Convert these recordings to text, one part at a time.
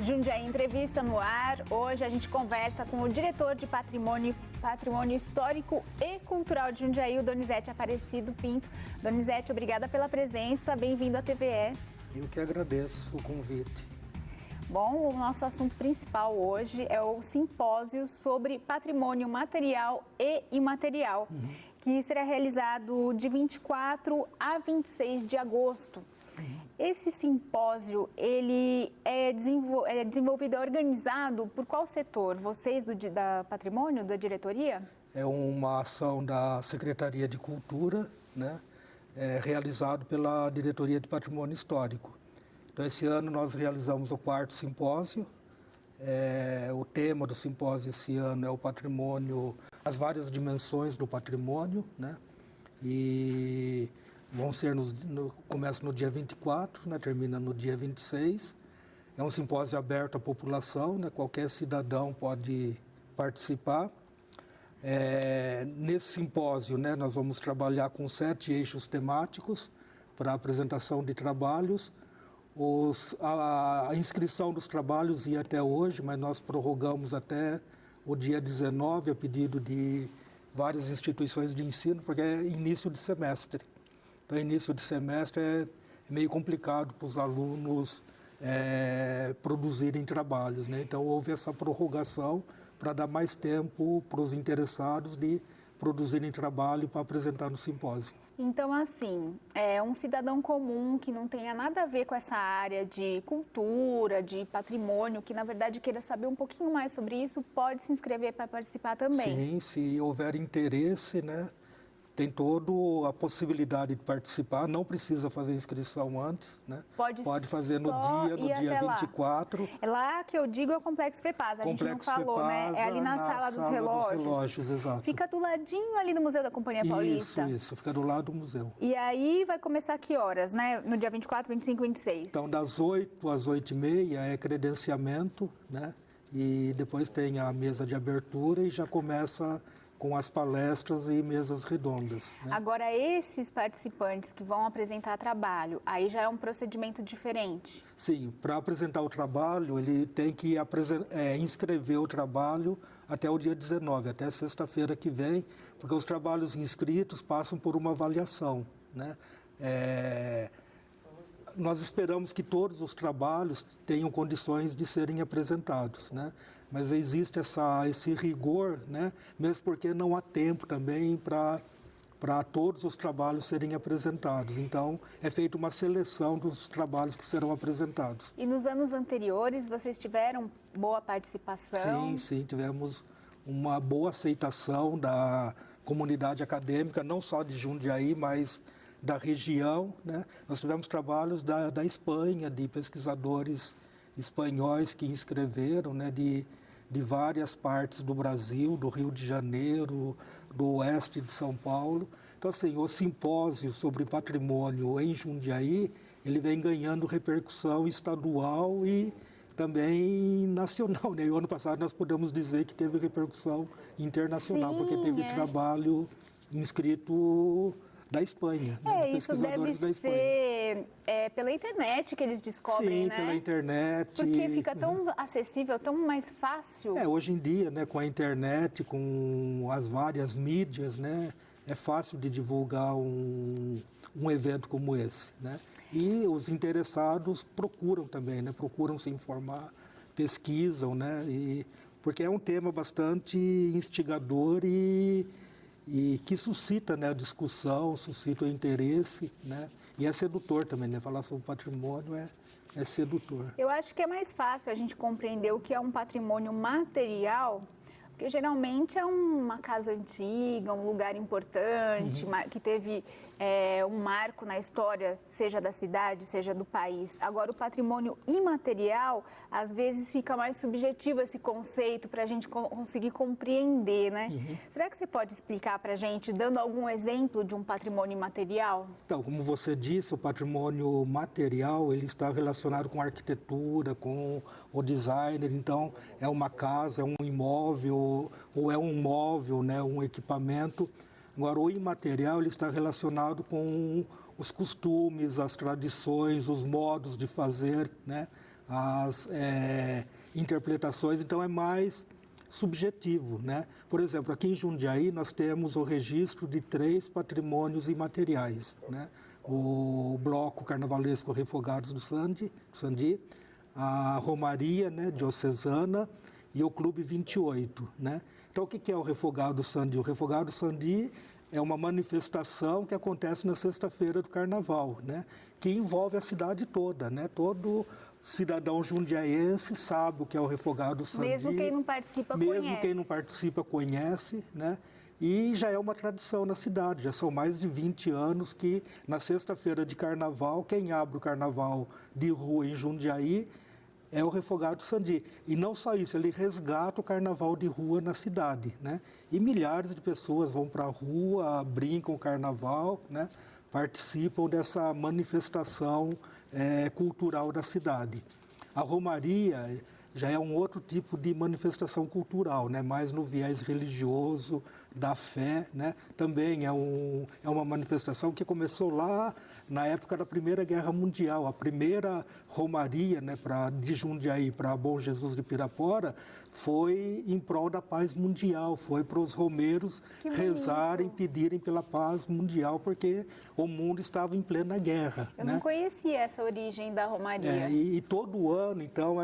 Jundiaí Entrevista no ar. Hoje a gente conversa com o diretor de Patrimônio Histórico e Cultural de Jundiaí, o Donizete Aparecido Pinto. Donizete, obrigada pela presença, bem-vindo à TVE. Eu que agradeço o convite. Bom, o nosso assunto principal hoje é o simpósio sobre patrimônio material e imaterial, que será realizado de 24 a 26 de agosto. Esse simpósio, ele é desenvolvido, é organizado por qual setor? Vocês da Patrimônio, da diretoria? É uma ação da Secretaria de Cultura, né? Realizado pela Diretoria de Patrimônio Histórico. Então, esse ano nós realizamos o 4º simpósio. O tema do simpósio esse ano é o patrimônio, as várias dimensões do patrimônio, né? E vão ser começa no dia 24, né, termina no dia 26. É um simpósio aberto à população, né, qualquer cidadão pode participar. Nesse simpósio, né, nós vamos trabalhar com 7 eixos temáticos para a apresentação de trabalhos. A inscrição dos trabalhos ia até hoje, mas nós prorrogamos até o dia 19 a pedido de várias instituições de ensino, porque é início de semestre. Então, início de semestre é meio complicado para os alunos produzirem trabalhos, né? Então, houve essa prorrogação para dar mais tempo para os interessados de produzirem trabalho para apresentar no simpósio. Então, assim, um cidadão comum que não tenha nada a ver com essa área de cultura, de patrimônio, que na verdade queira saber um pouquinho mais sobre isso, pode se inscrever para participar também? Sim, se houver interesse, né? Tem toda a possibilidade de participar, não precisa fazer inscrição antes, né? Pode fazer no dia 24. É lá que eu digo é o Complexo FEPASA, a gente não falou, né? É ali na Sala dos Relógios. Exato. Fica do ladinho ali do Museu da Companhia Paulista. Isso, fica do lado do museu. E aí vai começar que horas, né? No dia 24, 25 e 26? Então, das 8 às 8h30 é credenciamento, né? E depois tem a mesa de abertura e já começa com as palestras e mesas redondas, né? Agora, esses participantes que vão apresentar trabalho, aí já é um procedimento diferente? Sim, para apresentar o trabalho, ele tem que inscrever o trabalho até o dia 19, até sexta-feira que vem, porque os trabalhos inscritos passam por uma avaliação, né? Nós esperamos que todos os trabalhos tenham condições de serem apresentados, né? Mas existe esse rigor, né? Mesmo porque não há tempo também para todos os trabalhos serem apresentados. Então, é feita uma seleção dos trabalhos que serão apresentados. E nos anos anteriores, vocês tiveram boa participação? Sim, tivemos uma boa aceitação da comunidade acadêmica, não só de Jundiaí, mas da região, né? Nós tivemos trabalhos da Espanha, de pesquisadores espanhóis que inscreveram, né? De várias partes do Brasil, do Rio de Janeiro, do oeste de São Paulo. Então, assim, o simpósio sobre patrimônio em Jundiaí, ele vem ganhando repercussão estadual e também nacional, né? E o ano passado nós podemos dizer que teve repercussão internacional, porque teve trabalho inscrito da Espanha, né? Isso deve ser pela internet que eles descobrem, né? Sim, pela internet. Porque fica tão acessível, tão mais fácil. Hoje em dia, né, com a internet, com as várias mídias, né, é fácil de divulgar um evento como esse, né? E os interessados procuram também, né? Procuram se informar, pesquisam, né? Porque é um tema bastante instigador e que suscita, né, a discussão, suscita o interesse, né? E é sedutor também, né? Falar sobre patrimônio é sedutor. Eu acho que é mais fácil a gente compreender o que é um patrimônio material, porque geralmente é uma casa antiga, um lugar importante, que teve um marco na história, seja da cidade, seja do país. Agora, o patrimônio imaterial, às vezes fica mais subjetivo esse conceito para a gente conseguir compreender, né? Será que você pode explicar para a gente, dando algum exemplo de um patrimônio imaterial? Então, como você disse, o patrimônio material, ele está relacionado com a arquitetura, com o designer. Então, é uma casa, é um imóvel, ou é um móvel, né, um equipamento. Agora, o imaterial ele está relacionado com os costumes, as tradições, os modos de fazer, né, as interpretações, então é mais subjetivo, né? Por exemplo, aqui em Jundiaí nós temos o registro de 3 patrimônios imateriais, né? O Bloco Carnavalesco Refogados do Sandi, a Romaria, né, diocesana e o Clube 28, né? Então, o que é o Refogado Sandi? O Refogado Sandi é uma manifestação que acontece na sexta-feira do Carnaval, né? Que envolve a cidade toda, né? Todo cidadão jundiaense sabe o que é o Refogado Sandi. Mesmo quem não participa conhece. Mesmo quem não participa conhece, né? E já é uma tradição na cidade, já são mais de 20 anos que na sexta-feira de Carnaval, quem abre o Carnaval de rua em Jundiaí é o Refogado Sandi. E não só isso, ele resgata o Carnaval de rua na cidade, né? E milhares de pessoas vão para a rua, brincam o Carnaval, né? Participam dessa manifestação cultural da cidade. A Romaria já é um outro tipo de manifestação cultural, né? Mais no viés religioso, da fé, né? Também é uma manifestação que começou lá na época da Primeira Guerra Mundial. A primeira romaria, né, de Jundiaí para Bom Jesus de Pirapora foi em prol da paz mundial, foi para os romeiros rezarem, pedirem pela paz mundial, porque o mundo estava em plena guerra. Eu né? não conhecia essa origem da romaria. E todo ano, então,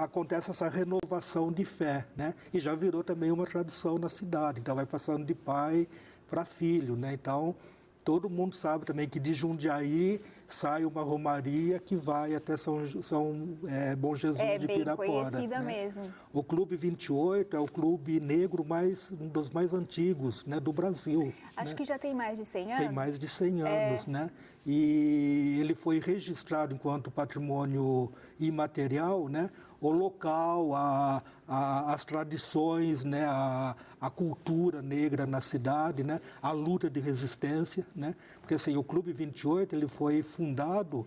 acontece essa renovação de fé, né? E já virou também uma tradição na cidade, então vai passando de pai para filho, né? Então, todo mundo sabe também que de Jundiaí sai uma romaria que vai até Bom Jesus de Pirapora. É bem conhecida, né? mesmo. O Clube 28 é o clube negro um dos mais antigos, né, do Brasil. Acho que já tem mais de 100 anos. Tem mais de 100 anos, né? E ele foi registrado enquanto patrimônio imaterial, né? O local, as tradições, né? A cultura negra na cidade, né? A luta de resistência, né? Porque assim, o Clube 28 ele foi fundado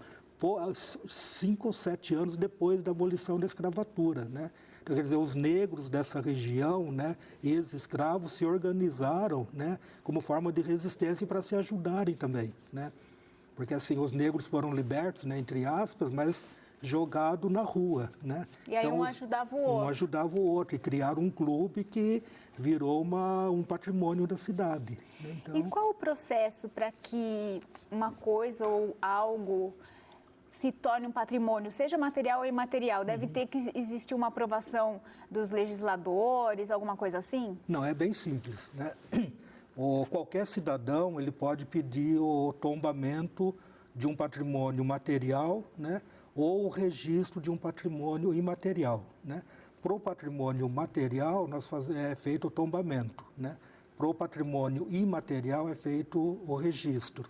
5 ou 7 anos depois da abolição da escravatura, né? Então, quer dizer, os negros dessa região, né, ex-escravos, se organizaram, né, como forma de resistência para se ajudarem também, né? Porque assim, os negros foram libertos, né, entre aspas, mas jogados na rua, né? E aí então, um ajudava o outro. Um ajudava o outro e criaram um clube que virou um patrimônio da cidade. Né? Então, E qual o processo para que uma coisa ou algo se torne um patrimônio, seja material ou imaterial? Deve ter que existir uma aprovação dos legisladores, alguma coisa assim? Não, é bem simples, né? Qualquer cidadão ele pode pedir o tombamento de um patrimônio material, né? Ou o registro de um patrimônio imaterial, né? Para o patrimônio material é feito o tombamento, né? Para o patrimônio imaterial é feito o registro.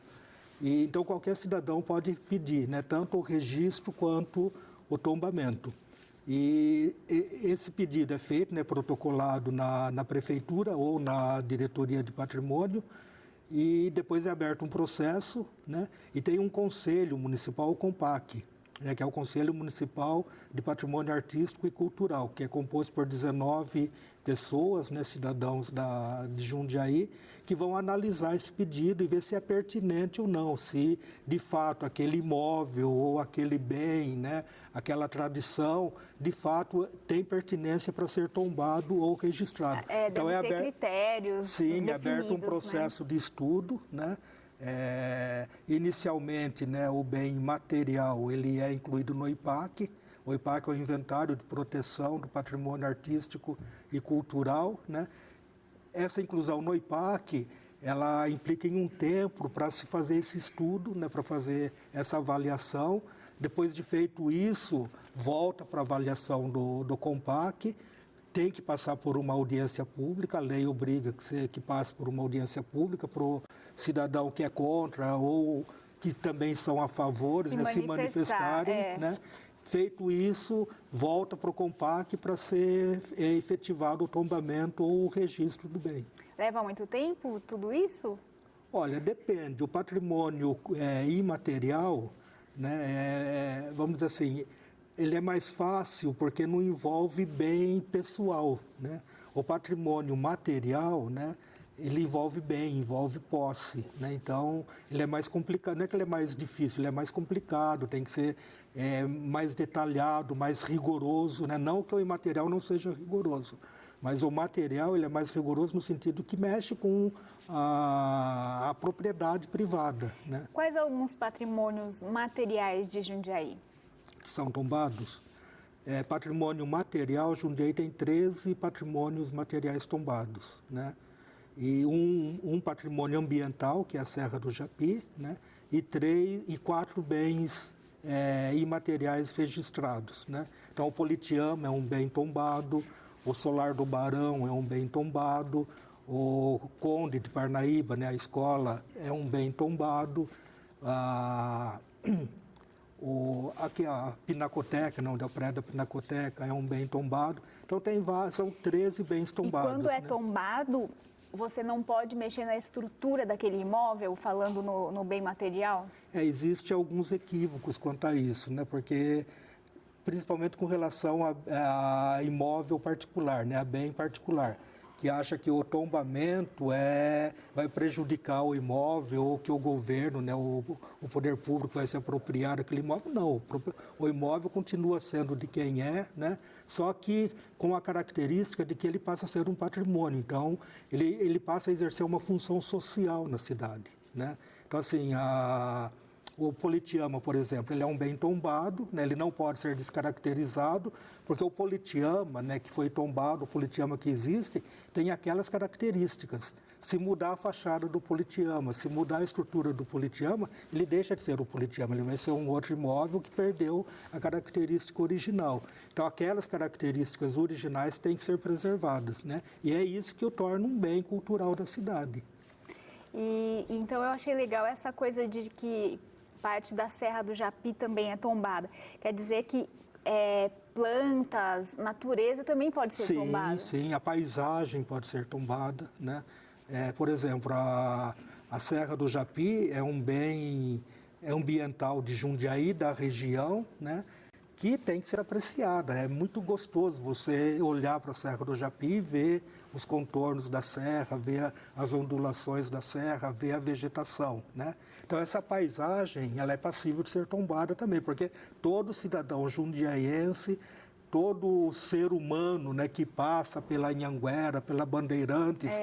E, então, qualquer cidadão pode pedir, né, tanto o registro quanto o tombamento. E esse pedido é feito, né, protocolado na prefeitura ou na diretoria de patrimônio, e depois é aberto um processo, né, e tem um conselho municipal, o COMPAC, né, que é o Conselho Municipal de Patrimônio Artístico e Cultural, que é composto por 19 pessoas, né, cidadãos de Jundiaí, que vão analisar esse pedido e ver se é pertinente ou não, se de fato aquele imóvel ou aquele bem, né, aquela tradição, de fato tem pertinência para ser tombado ou registrado. Então deve ter critérios. Sim, é aberto um né? processo de estudo, né? Inicialmente, né, o bem material ele é incluído no IPAC. O IPAC é o Inventário de Proteção do Patrimônio Artístico e Cultural, né? Essa inclusão no IPAC, ela implica em um tempo para se fazer esse estudo, né, para fazer essa avaliação. Depois de feito isso, volta para a avaliação do COMPAC, tem que passar por uma audiência pública, a lei obriga que passe por uma audiência pública para o cidadão que é contra ou que também são a favor, se manifestarem. Né? Feito isso, volta para o COMPAC para ser efetivado o tombamento ou o registro do bem. Leva muito tempo tudo isso? Olha, depende. O patrimônio imaterial, né, vamos dizer assim, ele é mais fácil porque não envolve bem pessoal, né? O patrimônio material, né, ele envolve bem, envolve posse, né? Então, ele é mais complicado, não é que ele é mais difícil, ele é mais complicado, tem que ser mais detalhado, mais rigoroso, né? Não que o imaterial não seja rigoroso, mas o material ele é mais rigoroso no sentido que mexe com a propriedade privada, né? Quais alguns patrimônios materiais de Jundiaí? Que são tombados. Patrimônio material, Jundiaí tem 13 patrimônios materiais tombados, né? E um patrimônio ambiental, que é a Serra do Japi, né? E 4 bens imateriais registrados, né? Então, o Politeama é um bem tombado, o Solar do Barão é um bem tombado, o Conde de Parnaíba, né? A escola, é um bem tombado, aqui a Pinacoteca, não, o prédio da Pinacoteca é um bem tombado. Então, são 13 bens tombados. E quando é tombado, você não pode mexer na estrutura daquele imóvel, falando no bem material? Existem alguns equívocos quanto a isso, né? Porque, principalmente com relação a imóvel particular, né? A bem particular, que acha que o tombamento vai prejudicar o imóvel ou que o governo, né, o poder público vai se apropriar daquele imóvel. Não, o imóvel continua sendo de quem é, né, só que com a característica de que ele passa a ser um patrimônio. Então, ele passa a exercer uma função social na cidade, né? Então, assim, o Politeama, por exemplo, ele é um bem tombado, né? Ele não pode ser descaracterizado, porque o Politeama, né, que foi tombado, o Politeama que existe, tem aquelas características. Se mudar a fachada do Politeama, se mudar a estrutura do Politeama, ele deixa de ser o Politeama, ele vai ser um outro imóvel que perdeu a característica original. Então, aquelas características originais têm que ser preservadas, né? E é isso que o torna um bem cultural da cidade. Então, eu achei legal essa coisa de que parte da Serra do Japi também é tombada. Quer dizer que plantas, natureza também pode ser tombada? Sim, a paisagem pode ser tombada, né? Por exemplo, a Serra do Japi é um bem ambiental de Jundiaí, da região, né? Que tem que ser apreciada. É muito gostoso você olhar para a Serra do Japi e ver os contornos da serra, ver as ondulações da serra, ver a vegetação, né? Então, essa paisagem, ela é passível de ser tombada também, porque todo cidadão jundiaiense, todo ser humano, né, que passa pela Anhanguera, pela Bandeirantes,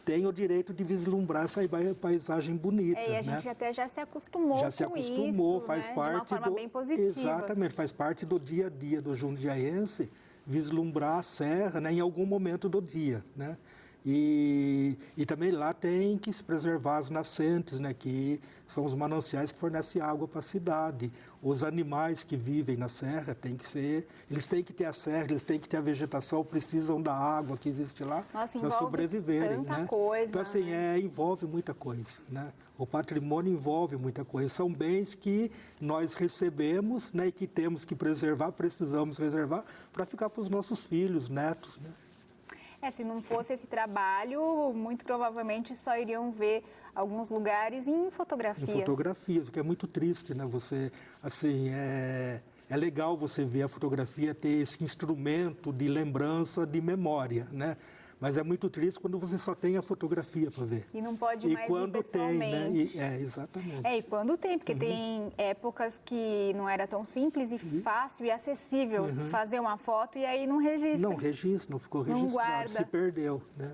tem o direito de vislumbrar essa paisagem bonita. E a gente até já se acostumou com isso, faz parte de uma forma bem positiva. Exatamente, faz parte do dia a dia do jundiaiense vislumbrar a serra, né, em algum momento do dia, né? E também lá tem que se preservar as nascentes, né, que são os mananciais que fornecem água para a cidade. Os animais que vivem na serra eles têm que ter a serra, eles têm que ter a vegetação, precisam da água que existe lá para sobreviverem, tanta coisa, então, assim, né? Envolve muita coisa, né? O patrimônio envolve muita coisa. São bens que nós recebemos, né, e que temos que preservar, precisamos reservar para ficar para os nossos filhos, netos, né? Se não fosse esse trabalho, muito provavelmente só iriam ver alguns lugares em fotografias. Em fotografias, o que é muito triste, né? Você, assim, é legal você ver a fotografia, ter esse instrumento de lembrança, de memória, né? Mas é muito triste quando você só tem a fotografia para ver. E não pode mais ir pessoalmente. Exatamente. E quando tem, porque tem épocas que não era tão simples e fácil e acessível fazer uma foto e aí não registra. Não ficou registrado, não guarda. Se perdeu, né?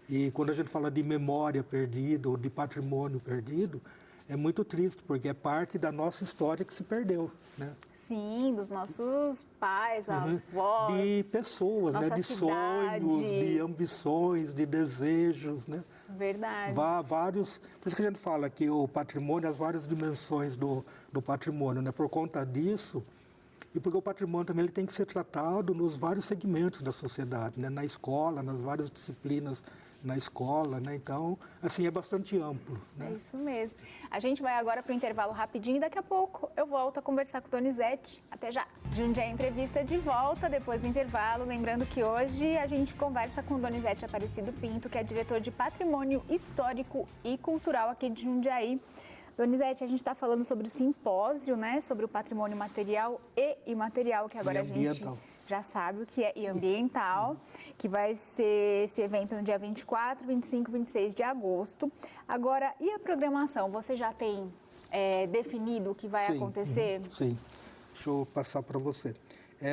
E quando a gente fala de memória perdida ou de patrimônio perdido, é muito triste, porque é parte da nossa história que se perdeu, né? Sim, dos nossos pais, avós. De pessoas, né? De cidade. Sonhos, de ambições, de desejos, né? Verdade. Por isso que a gente fala que o patrimônio, as várias dimensões do patrimônio, né? Por conta disso, e porque o patrimônio também ele tem que ser tratado nos vários segmentos da sociedade, né? Na escola, nas várias disciplinas na escola, né? Então, assim, é bastante amplo, né? É isso mesmo. A gente vai agora para o intervalo rapidinho e daqui a pouco eu volto a conversar com o Donizete. Até já. Jundiaí Entrevista de volta depois do intervalo. Lembrando que hoje a gente conversa com o Donizete Aparecido Pinto, que é diretor de Patrimônio Histórico e Cultural aqui de Jundiaí. Donizete, a gente está falando sobre o simpósio, né? Sobre o patrimônio material e imaterial, que agora a gente já sabe o que é, e ambiental, que vai ser esse evento no dia 24, 25 e 26 de agosto. Agora, e a programação? Você já tem definido o que vai acontecer? Sim, deixa eu passar para você.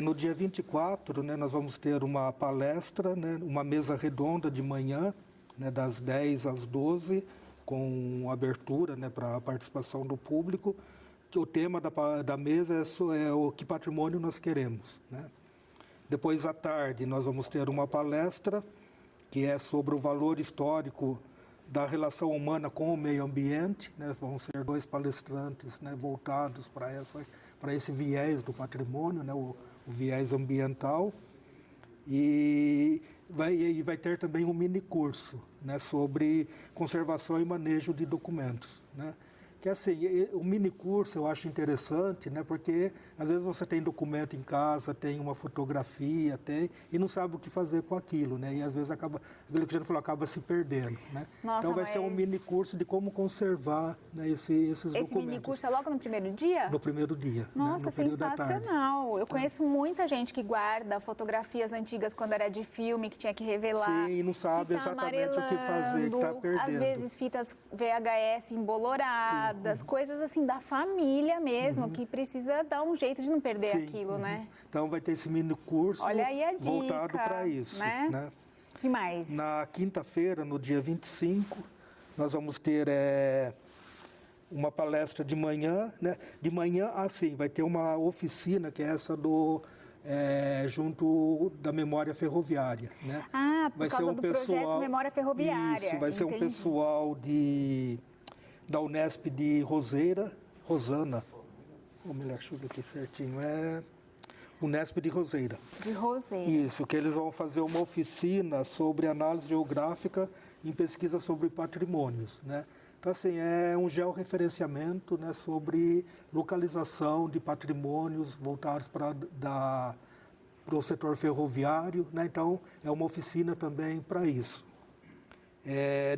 No dia 24, né, nós vamos ter uma palestra, né, uma mesa redonda de manhã, né, das 10 às 12, com abertura, né, para a participação do público, que o tema da mesa é o que patrimônio nós queremos, né? Depois, à tarde, nós vamos ter uma palestra que é sobre o valor histórico da relação humana com o meio ambiente, né? Vão ser 2 palestrantes, né, voltados para esse viés do patrimônio, né, o viés ambiental. E vai ter também um mini curso, né, sobre conservação e manejo de documentos, né? Que assim, o mini curso eu acho interessante, né, porque às vezes você tem documento em casa, tem uma fotografia, e não sabe o que fazer com aquilo, né? E às vezes aquilo que a gente falou, acaba se perdendo, né? Nossa, então vai ser um mini curso de como conservar, né, esses documentos. Esse mini curso é logo no primeiro dia? No primeiro dia. Nossa, né, no período da tarde. sensacional. Eu conheço muita gente que guarda fotografias antigas quando era de filme, que tinha que revelar. Sim, e não sabe exatamente o que fazer, que está perdendo. Às vezes fitas VHS emboloradas, coisas assim da família mesmo, que precisa dar um jeito de não perder aquilo, né? Então vai ter esse mini curso. Olha aí a dica, voltado para isso, né? Que mais? Na quinta-feira, no dia 25, nós vamos ter uma palestra de manhã, né? De manhã, assim, vai ter uma oficina, que é essa junto da memória ferroviária, né? Ah, por causa do projeto Memória Ferroviária. Isso, vai ser um pessoal da Unesp de Rosana, ou melhor, deixa eu ver aqui certinho, Unesp de Roseira. De Roseira. Isso, que eles vão fazer uma oficina sobre análise geográfica em pesquisa sobre patrimônios, né? Então, assim, é um georreferenciamento, né, sobre localização de patrimônios voltados para o setor ferroviário, né? Então, é uma oficina também para isso.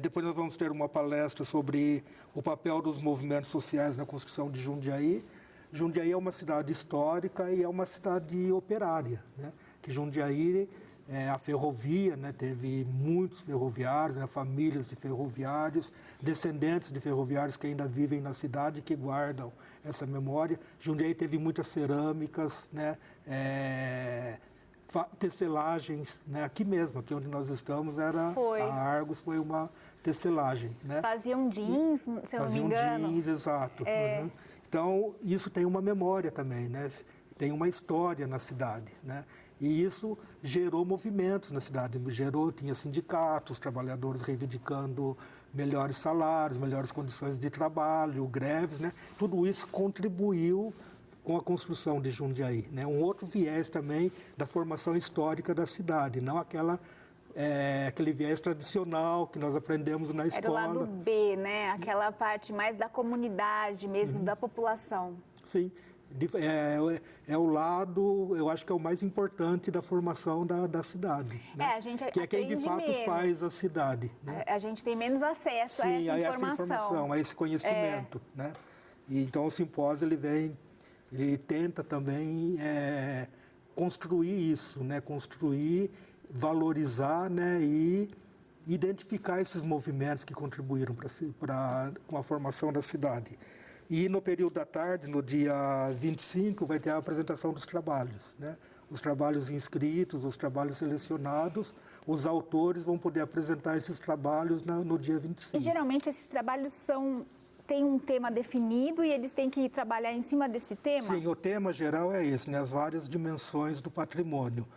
Depois nós vamos ter uma palestra sobre o papel dos movimentos sociais na construção de Jundiaí. Jundiaí é uma cidade histórica e é uma cidade operária, né? Que Jundiaí, a ferrovia, né, teve muitos ferroviários, né, famílias de ferroviários, descendentes de ferroviários que ainda vivem na cidade, que guardam essa memória. Jundiaí teve muitas cerâmicas, né, tecelagens, né, aqui mesmo, aqui onde nós estamos, a Argos foi uma tecelagem, né? Faziam jeans, se eu não me engano. Faziam jeans, exato. Então, isso tem uma memória também, né? Tem uma história na cidade, né? E isso gerou movimentos na cidade, tinha sindicatos, trabalhadores reivindicando melhores salários, melhores condições de trabalho, greves, né? Tudo isso contribuiu com a construção de Jundiaí, né? Um outro viés também da formação histórica da cidade, não aquele viés tradicional que nós aprendemos na escola. Era o lado B, né? Aquela parte mais da comunidade mesmo, da população. Sim, é o lado, eu acho que é o mais importante da formação da cidade, né? A gente que é quem de fato faz a cidade, né? A gente tem menos acesso a essa informação, a esse conhecimento, né? E então o simpósio ele tenta também construir isso, né? Construir, valorizar, né? E identificar esses movimentos que contribuíram com a formação da cidade. E no período da tarde, no dia 25, vai ter a apresentação dos trabalhos, né? Os trabalhos inscritos, os trabalhos selecionados, os autores vão poder apresentar esses trabalhos no dia 25. E geralmente esses trabalhos têm um tema definido e eles têm que trabalhar em cima desse tema? Sim, o tema geral é esse, né? As várias dimensões do patrimônio.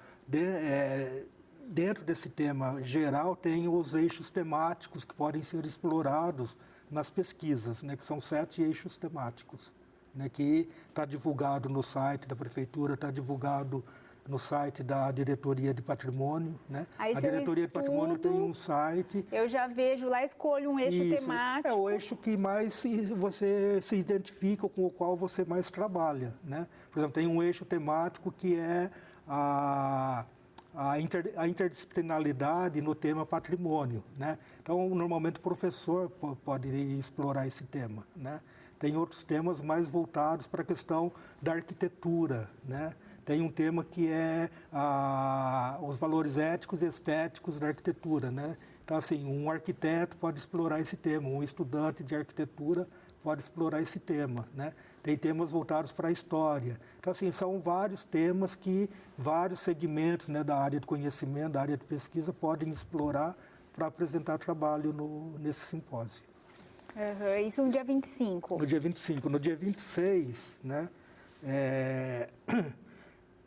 Dentro desse tema geral, tem os eixos temáticos que podem ser explorados nas pesquisas, né, que são 7 eixos temáticos, né, que está divulgado no site da Prefeitura, está divulgado no site da Diretoria de Patrimônio, né? Aí, a Diretoria de Patrimônio tem um site. Eu já vejo lá, escolho um eixo temático. É o eixo que mais você se identifica, com o qual você mais trabalha, né? Por exemplo, tem um eixo temático que é a interdisciplinaridade no tema patrimônio, né? Então, normalmente o professor pode explorar esse tema, né? tem outros temas mais voltados para a questão da arquitetura, né? Tem um tema que é os valores éticos e estéticos da arquitetura, né? Então, assim, um arquiteto pode explorar esse tema, um estudante de arquitetura pode explorar esse tema, né? Tem temas voltados para a história. Então, assim, são vários temas que vários segmentos, né, da área de conhecimento, da área de pesquisa, podem explorar para apresentar trabalho nesse simpósio. Isso no dia 25? No dia 25. No dia 26, né,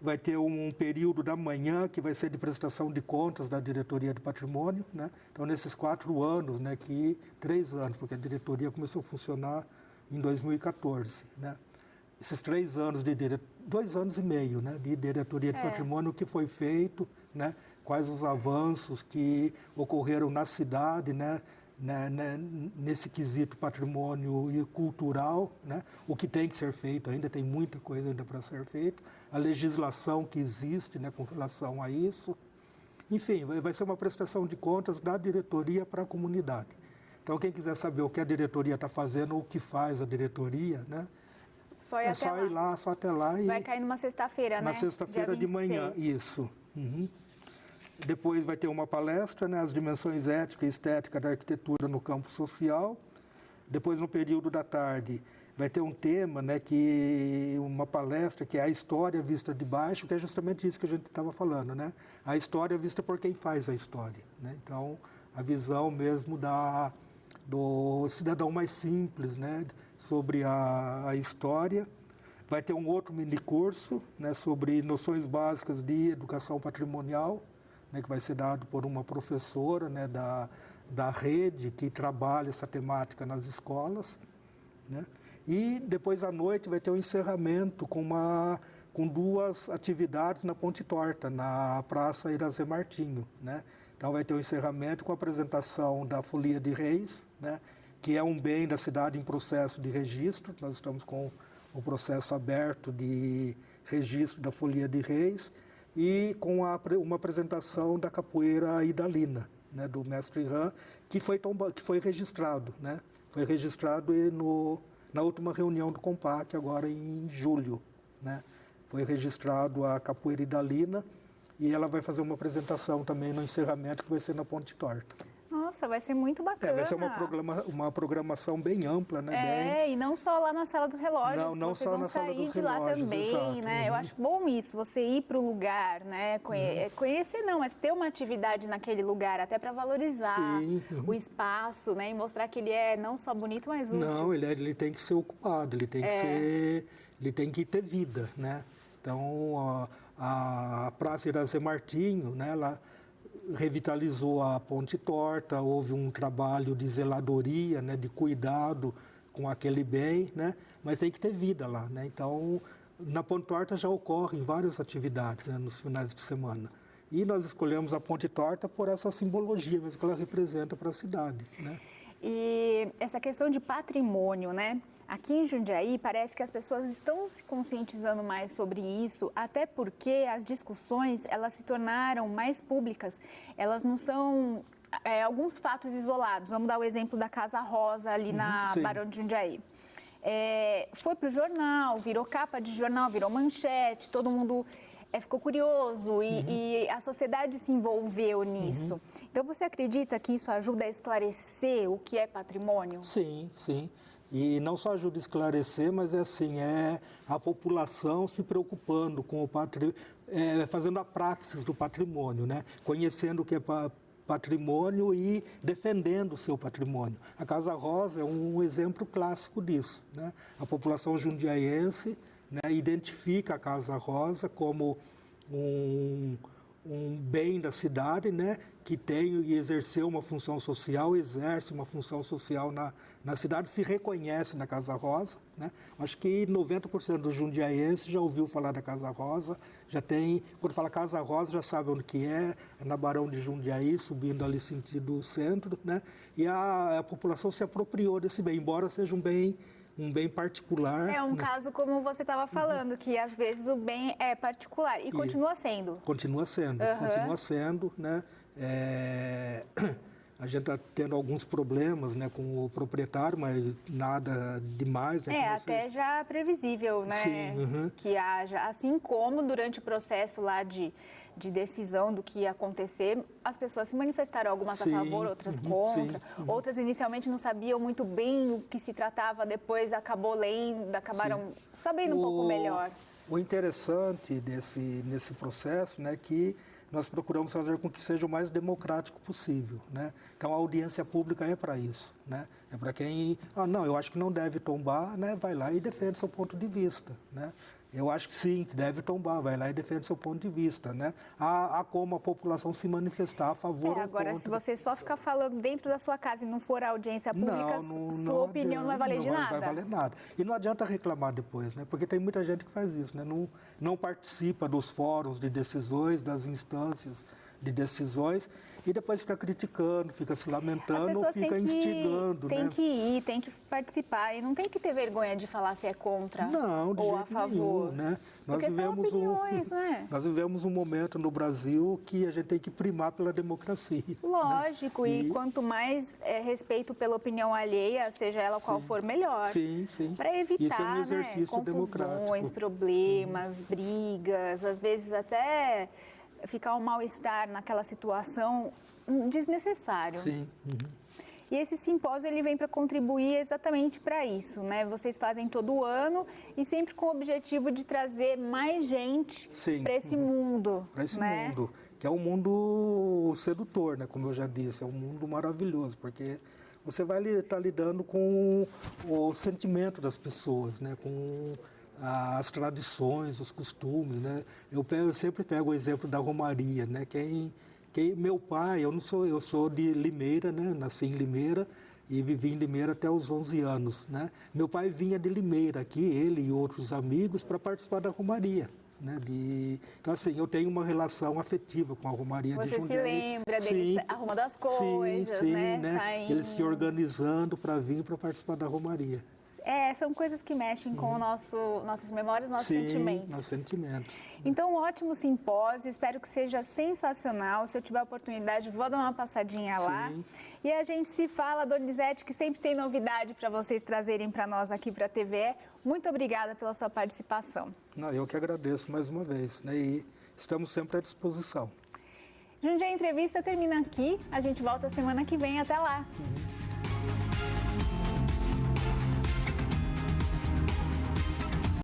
vai ter um período da manhã que vai ser de prestação de contas da Diretoria de Patrimônio, né? Então, nesses 4 anos, né, 3 anos, porque a diretoria começou a funcionar em 2014, né? Esses 3 anos 2 anos e meio, né, de Diretoria de Patrimônio, o que foi feito, né? Quais os avanços que ocorreram na cidade, né? Nesse quesito patrimônio e cultural, né? O que tem que ser feito ainda, tem muita coisa ainda para ser feito, a legislação que existe, né, com relação a isso. Enfim, vai ser uma prestação de contas da diretoria para a comunidade. Então, quem quiser saber o que a diretoria está fazendo, ou o que faz a diretoria, né? Só ir lá, só até lá. Vai cair numa sexta-feira, né? Na sexta-feira de manhã, isso. Depois vai ter uma palestra, né, as dimensões ética e estética da arquitetura no campo social. Depois, no período da tarde, vai ter um tema, né, uma palestra que é a história vista de baixo, que é justamente isso que a gente estava falando, né? A história vista por quem faz a história, né? Então, a visão mesmo do cidadão mais simples, né, sobre a história. Vai ter um outro minicurso, né, sobre noções básicas de educação patrimonial, né, que vai ser dado por uma professora, né, da rede que trabalha essa temática nas escolas, né? E depois à noite vai ter um encerramento com 2 atividades na Ponte Torta, na Praça Irazê Martinho, né? Então vai ter um encerramento com a apresentação da Folia de Reis, né, que é um bem da cidade em processo de registro. Nós estamos com o processo aberto de registro da Folia de Reis, e com uma apresentação da capoeira Idalina, né, do mestre Ram, que foi registrado, né? Foi registrado na última reunião do Compac, agora em julho, né? Foi registrado a capoeira Idalina, e ela vai fazer uma apresentação também no encerramento, que vai ser na Ponte Torta. Nossa, vai ser muito bacana. Vai ser uma programação bem ampla, né? E não só lá na Sala dos Relógios, não vocês só vão na Sala sair dos de lá Relógios, também, exato. né? Eu acho bom isso, você ir para o lugar, né? Conhecer não, mas ter uma atividade naquele lugar, até para valorizar o espaço, né? E mostrar que ele é não só bonito, mas útil. Não, ele tem que ser ocupado, ele tem que ter vida, né? Então, a Praça Irazê Martinho, né, ela revitalizou a Ponte Torta, houve um trabalho de zeladoria, né, de cuidado com aquele bem, né, mas tem que ter vida lá, né? Então, na Ponte Torta já ocorrem várias atividades, né, nos finais de semana. E nós escolhemos a Ponte Torta por essa simbologia mesmo que ela representa para a cidade, né? E essa questão de patrimônio, né? Aqui em Jundiaí, parece que as pessoas estão se conscientizando mais sobre isso, até porque as discussões, elas se tornaram mais públicas. Elas não são alguns fatos isolados. Vamos dar o exemplo da Casa Rosa, ali na Barão de Jundiaí. Foi para o jornal, virou capa de jornal, virou manchete, todo mundo ficou curioso e a sociedade se envolveu nisso. Então, você acredita que isso ajuda a esclarecer o que é patrimônio? Sim, sim. E não só ajuda a esclarecer, mas é a população se preocupando com o patrimônio, fazendo a praxis do patrimônio, né? Conhecendo o que é patrimônio e defendendo o seu patrimônio. A Casa Rosa é um exemplo clássico disso, né? A população jundiaiense, né, identifica a Casa Rosa como um bem da cidade, né, que tem e exerceu uma função social, exerce uma função social na cidade, se reconhece na Casa Rosa, né? Acho que 90% dos jundiaienses já ouviu falar da Casa Rosa, já tem, quando fala Casa Rosa já sabe onde que é na Barão de Jundiaí, subindo ali sentido centro, né? E a população se apropriou desse bem, embora seja um bem particular. É um caso como você estava falando, que às vezes o bem é particular e continua sendo. Continua sendo, né? A gente está tendo alguns problemas, né, com o proprietário, mas nada demais. Né, até já previsível, né? Sim, que haja. Assim como durante o processo lá de decisão do que ia acontecer, as pessoas se manifestaram, algumas a favor, outras contra. Outras inicialmente não sabiam muito bem o que se tratava, depois acabaram sabendo um pouco melhor. O interessante nesse processo, né, que nós procuramos fazer com que seja o mais democrático possível, né? Então, a audiência pública é para isso, né? É para quem, não, eu acho que não deve tombar, né? Vai lá e defende seu ponto de vista, né? Eu acho que sim, que deve tombar, vai lá e defende seu ponto de vista, né? Há como a população se manifestar a favor ou contra. Agora, se você só ficar falando dentro da sua casa e não for à audiência pública, sua opinião não vai valer de nada. Não vai valer nada. E não adianta reclamar depois, né? Porque tem muita gente que faz isso, né? Não participa dos fóruns de decisões, das instâncias de decisões, e depois fica criticando, fica se lamentando, ou fica instigando. Tem que ir, tem que participar, e não tem que ter vergonha de falar se é contra ou a favor. Nenhum, né? Porque são opiniões, né? Nós vivemos um momento no Brasil que a gente tem que primar pela democracia. Lógico, né? E quanto mais respeito pela opinião alheia, seja ela qual for, melhor. Sim. Para evitar, isso é um exercício confusões, problemas, brigas, às vezes até ficar um mal-estar naquela situação desnecessário. Sim. E esse simpósio ele vem para contribuir exatamente para isso, né? Vocês fazem todo ano e sempre com o objetivo de trazer mais gente para esse mundo. Para esse mundo, que é um mundo sedutor, né? Como eu já disse, é um mundo maravilhoso, porque você vai estar lidando com o sentimento das pessoas, né? Com as tradições, os costumes, né? Eu sempre pego o exemplo da romaria, né? Meu pai, eu sou de Limeira, né? Nasci em Limeira e vivi em Limeira até os 11 anos, né? Meu pai vinha de Limeira aqui, ele e outros amigos, para participar da romaria. Né, então, assim, eu tenho uma relação afetiva com a romaria de Jundiaí. Você se lembra deles arrumando as coisas, né? Saindo. Eles se organizando para vir para participar da romaria. São coisas que mexem com nossas memórias, nossos sentimentos. Nossos sentimentos. Então, um ótimo simpósio, espero que seja sensacional. Se eu tiver a oportunidade, vou dar uma passadinha lá. E a gente se fala, Donizete, que sempre tem novidade para vocês trazerem para nós aqui para a TVE. Muito obrigada pela sua participação. Eu que agradeço mais uma vez, né? E estamos sempre à disposição. Jundiaí Entrevista termina aqui. A gente volta semana que vem. Até lá.